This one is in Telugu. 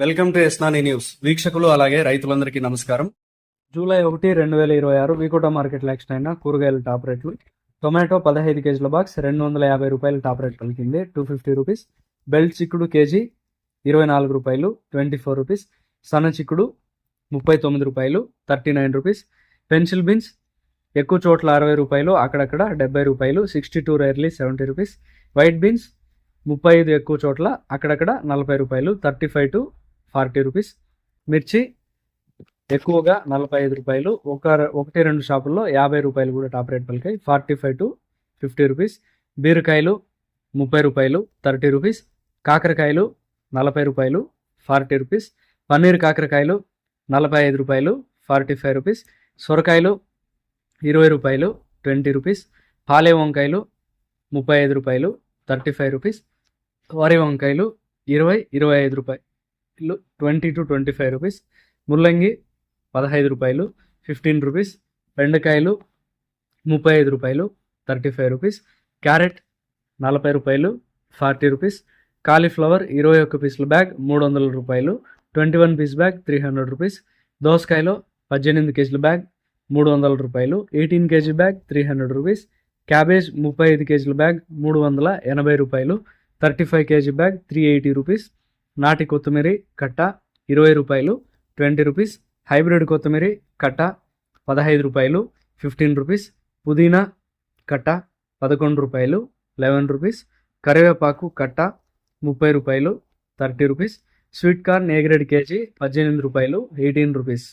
వెల్కమ్ టు ఎస్నాని న్యూస్. వీక్షకులు అలాగే రైతులందరికీ నమస్కారం. జూలై 1, 2026 వికోట మార్కెట్లో ఎక్స్టైన్ అయిన కూరగాయల టాప్ రేట్లు. టొమాటో 15 కేజీల బాక్స్ 250 రూపాయలు టాప్ రేట్ పలికింది, 250 రూపీస్. బెల్ట్ చిక్కుడు కేజీ 24 రూపాయలు, 24 రూపీస్. సన్న చిక్కుడు 39 రూపాయలు, 39 రూపీస్. పెన్సిల్ బీన్స్ ఎక్కువ చోట్ల 60 రూపాయలు, అక్కడక్కడ 70 రూపాయలు, 62 రేర్లీ 70 రూపీస్. వైట్ బీన్స్ 35 ఎక్కువ చోట్ల, అక్కడక్కడ 40 రూపాయలు, 35 to 40 రూపీస్. మిర్చి ఎక్కువగా 45 రూపాయలు, ఒకటి రెండు షాపుల్లో 50 రూపాయలు కూడా టాప్ రేట్ పలికాయి, 45 to 50 రూపీస్. బీరకాయలు 30 రూపాయలు, 30 రూపీస్. కాకరకాయలు 40 రూపాయలు, 40 రూపీస్. పన్నీర్ కాకరకాయలు 45 రూపాయలు, 45 రూపీస్. సొరకాయలు 20 రూపాయలు, 20 రూపీస్. పాలే వంకాయలు 35 రూపాయలు, 35 రూపీస్. వరి వంకాయలు 25 రూపాయలు, 20 to 25 రూపీస్. ముల్లంగి 15 రూపాయలు, 15 రూపీస్. బెండకాయలు 35 రూపాయలు, 35 రూపీస్. క్యారెట్ 40 రూపాయలు, 40 రూపీస్. కాలీఫ్లవర్ 21 పీసుల బ్యాగ్ 300 రూపాయలు, 21 పీస్ బ్యాగ్ 300 రూపీస్. దోసకాయలు 18 కేజీల బ్యాగ్ 300 రూపాయలు, 18 కేజీ బ్యాగ్ 300 రూపీస్. క్యాబేజ్ 35 కేజీల బ్యాగ్ 380 రూపాయలు, 35 కేజీ బ్యాగ్ 380 రూపీస్. నాటి కొత్తిమీర కట్ట 20 రూపాయలు, 20 రూపీస్. హైబ్రిడ్ కొత్తిమీర కట్ట 15 రూపాయలు, 15 రూపీస్. పుదీనా కట్ట 11 రూపాయలు, 11 రూపీస్. కరివేపాకు కట్ట 30 రూపాయలు, 30 rupees. Sweet corn A grade KG 18 రూపాయలు, 18 రూపీస్.